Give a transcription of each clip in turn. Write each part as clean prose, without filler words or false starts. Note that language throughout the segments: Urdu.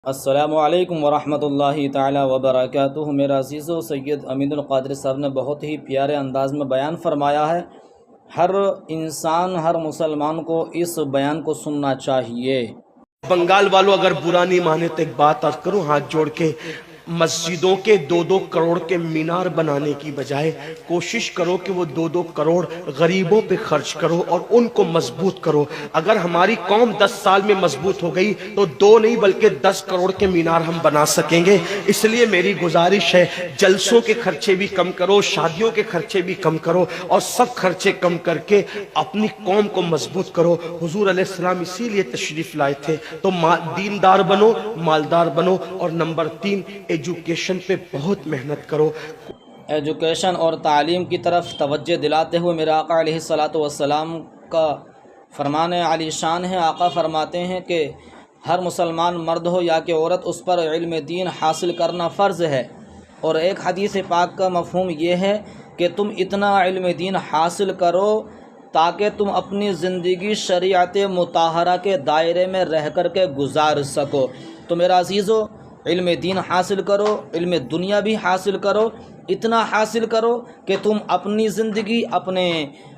السلام علیکم ورحمۃ اللہ تعالی وبرکاتہ۔ میرا عزیزو، سید امین القادری صاحب نے بہت ہی پیارے انداز میں بیان فرمایا ہے۔ ہر انسان، ہر مسلمان کو اس بیان کو سننا چاہیے۔ بنگال والوں اگر برا نہیں مانے تو ایک بات عرض کروں ہاتھ جوڑ کے، مسجدوں کے 2-2 کروڑ کے مینار بنانے کی بجائے کوشش کرو کہ وہ 2-2 کروڑ غریبوں پہ خرچ کرو اور ان کو مضبوط کرو۔ اگر ہماری قوم 10 سال میں مضبوط ہو گئی تو 2 نہیں بلکہ 10 کروڑ کے مینار ہم بنا سکیں گے۔ اس لیے میری گزارش ہے، جلسوں کے خرچے بھی کم کرو، شادیوں کے خرچے بھی کم کرو اور سب خرچے کم کر کے اپنی قوم کو مضبوط کرو۔ حضور علیہ السلام اسی لیے تشریف لائے تھے۔ تو دیندار بنو، مالدار بنو، اور نمبر 3 ایجوکیشن پہ بہت محنت کرو۔ ایجوکیشن اور تعلیم کی طرف توجہ دلاتے ہوئے میرے آقا علیہ الصلاۃ والسلام کا فرمان علی شان ہے۔ آقا فرماتے ہیں کہ ہر مسلمان مرد ہو یا کہ عورت، اس پر علم دین حاصل کرنا فرض ہے۔ اور ایک حدیث پاک کا مفہوم یہ ہے کہ تم اتنا علم دین حاصل کرو تاکہ تم اپنی زندگی شریعت مطہرہ کے دائرے میں رہ کر کے گزار سکو۔ تو میرا عزیزو، علم دین حاصل کرو، علم دنیا بھی حاصل کرو، اتنا حاصل کرو کہ تم اپنی زندگی، اپنے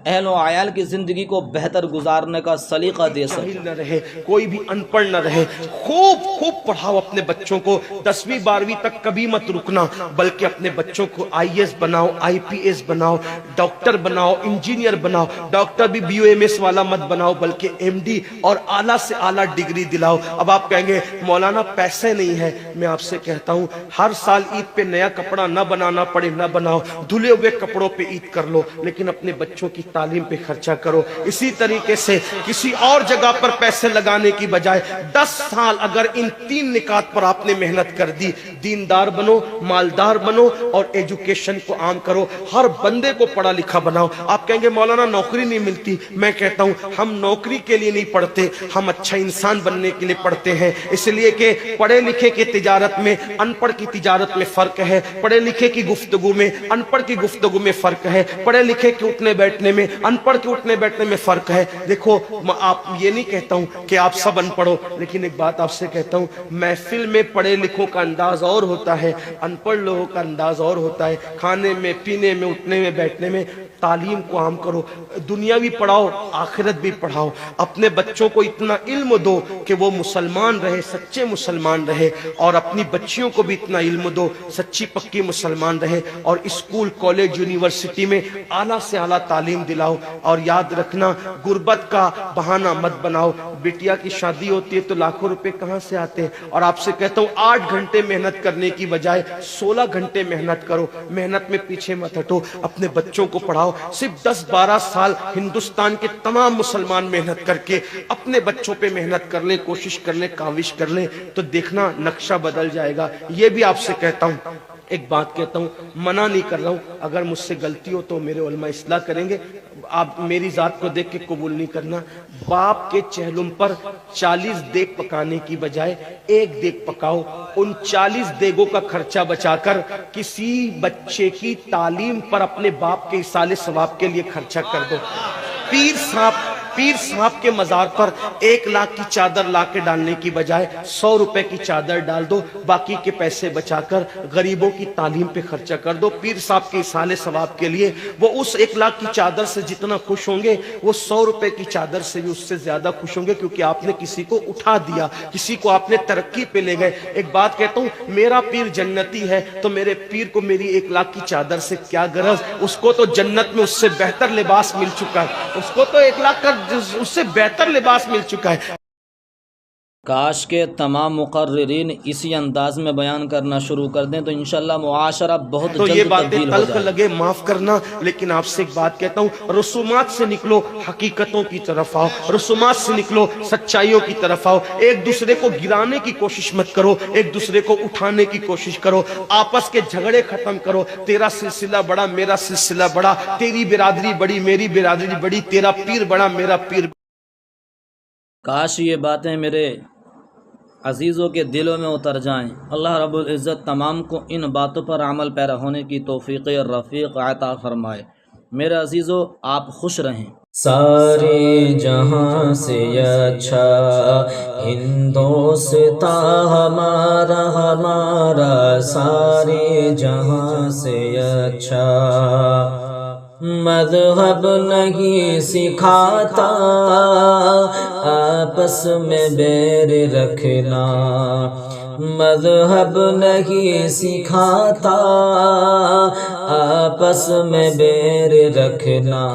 اہل و عیال کی زندگی کو بہتر گزارنے کا سلیقہ دے سکو۔ جاہل نہ رہے، کوئی بھی ان پڑھ نہ رہے۔ خوب پڑھاؤ اپنے بچوں کو، 10ویں 12ویں تک کبھی مت رکنا، بلکہ اپنے بچوں کو IAS بناؤ، IPS بناؤ، ڈاکٹر بناؤ، انجینئر بناؤ۔ ڈاکٹر بھی BUMS والا مت بناؤ بلکہ MD اور اعلیٰ سے اعلیٰ ڈگری دلاؤ۔ اب آپ کہیں گے مولانا پیسے نہیں ہے، میں آپ سے کہتا ہوں ہر سال عید پہ نیا کپڑا نہ بنانا پڑے نہ بناؤ، دھلے ہوئے کپڑوں پہ عید کر لو، لیکن اپنے بچوں کی تعلیم پہ خرچہ کرو۔ اسی طریقے سے کسی اور جگہ پر پیسے لگانے کی بجائے 10 سال اگر ان 3 نکات پر آپ نے محنت کر دی، دیندار بنو، مالدار بنو اور ایجوکیشن کو عام کرو، ہر بندے کو پڑھا لکھا بناؤ۔ آپ کہیں گے مولانا نوکری نہیں ملتی، میں کہتا ہوں ہم نوکری کے لیے نہیں پڑھتے، ہم اچھا انسان بننے کے لیے پڑھتے ہیں۔ اس لیے کہ پڑھے لکھے کی تجارت میں ان پڑھ کی تجارت میں فرق ہے، پڑھے لکھے کی گفتگو میں ان پڑھ کی گفتگو میں فرق ہے، پڑھے لکھے کے اٹھنے بیٹھنے میں ان پڑھ کے اٹھنے بیٹھنے میں فرق ہے۔ دیکھو، آپ یہ نہیں کہتا ہوں کہ آپ سب ان پڑھو، لیکن ایک بات آپ سے کہتا ہوں، محفل میں پڑھے لکھوں کا انداز اور ہوتا ہے، ان پڑھ لوگوں کا انداز اور ہوتا ہے۔ کھانے میں، پینے میں، اٹھنے میں، بیٹھنے میں تعلیم کو عام کرو، دنیا بھی پڑھاؤ، آخرت بھی پڑھاؤ۔ اپنے بچوں کو اتنا علم دو کہ وہ مسلمان رہے، سچے مسلمان رہے، اور اپنی بچیوں کو بھی اتنا علم دو سچی پکی مسلمان رہے، اور اسکول، کالج، یونیورسٹی میں اعلیٰ سے اعلیٰ تعلیم دلاؤ۔ اور یاد رکھنا، غربت کا بہانہ مت بناؤ۔ بیٹیا کی شادی ہوتی ہے تو لاکھوں روپے کہاں سے آتے ہیں؟ اور آپ سے کہتا ہوں 8 گھنٹے محنت کرنے کی بجائے 16 گھنٹے محنت کرو، محنت میں پیچھے مت ہٹو، اپنے بچوں کو پڑھاؤ۔ صرف 10-12 سال ہندوستان کے تمام مسلمان محنت کر کے اپنے بچوں پہ محنت کر لیں، کوشش کر لیں، کاوش کر لیں، تو دیکھنا نقشہ بدل جائے گا۔ یہ بھی آپ سے کہتا ہوں، ایک بات کہتا ہوں، منع نہیں کر رہا ہوں، اگر مجھ سے غلطی ہو تو میرے علماء اصلاح کریں گے، آپ میری ذات کو دیکھ کے قبول نہیں کرنا۔ باپ کے چہلم پر 40 دیگ پکانے کی بجائے 1 دیگ پکاؤ، ان 40 دیگوں کا خرچہ بچا کر کسی بچے کی تعلیم پر اپنے باپ کے ایصال ثواب کے لیے خرچہ کر دو۔ پیر صاحب کے مزار پر 1 لاکھ کی چادر لا کے ڈالنے کی بجائے 100 روپے کی چادر ڈال دو، باقی کے پیسے بچا کر غریبوں کی تعلیم پہ خرچہ کر دو۔ پیر صاحب کے ایصال ثواب کے لیے وہ اس 1 لاکھ کی چادر سے جتنا خوش ہوں گے، وہ 100 روپے کی چادر سے بھی اس سے زیادہ خوش ہوں گے، کیونکہ آپ نے کسی کو اٹھا دیا، کسی کو آپ نے ترقی پہ لے گئے۔ ایک بات کہتا ہوں، میرا پیر جنتی ہے تو میرے پیر کو میری 1 لاکھ کی چادر سے کیا غرض؟ اس کو تو جنت میں اس سے بہتر لباس مل چکا ہے، اس کو تو 1 لاکھ کا اس سے بہتر لباس مل چکا ہے۔ کاش کے تمام مقررین اسی انداز میں بیان کرنا شروع کر دیں تو انشاءاللہ معاشرہ بہت تو یہ جلد باتیں تبدیل ہو تلخ جائے۔ لگے معاف کرنا، لیکن آپ سے ایک بات کہتا ہوں، رسومات سے نکلو، حقیقتوں کی طرف آؤ، رسومات سے نکلو، سچائیوں کی طرف آؤ۔ ایک دوسرے کو گرانے کی کوشش مت کرو، ایک دوسرے کو اٹھانے کی کوشش کرو، آپس کے جھگڑے ختم کرو۔ تیرا سلسلہ بڑا، میرا سلسلہ بڑا، تیری برادری بڑی، میری برادری بڑی، تیرا پیر بڑا، میرا پیر بڑا۔ کاش یہ باتیں میرے عزیزوں کے دلوں میں اتر جائیں۔ اللہ رب العزت تمام کو ان باتوں پر عمل پیرا ہونے کی توفیق رفیق عطا فرمائے۔ میرے عزیزوں، آپ خوش رہیں۔ سارے جہاں سے اچھا ہندوستاں ہمارا ہمارا سارے جہاں سے اچھا مذہب نہیں سکھاتا آپس میں بیر رکھنا مذہب نہیں سکھاتا آپس میں بیر رکھنا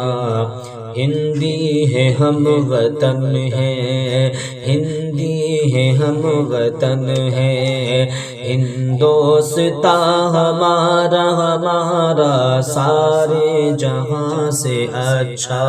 ہندی ہے ہم وطن ہے ہندی ہے ہم وطن ہے ہندوستاں ہمارا ہمارا سارے جہاں سے اچھا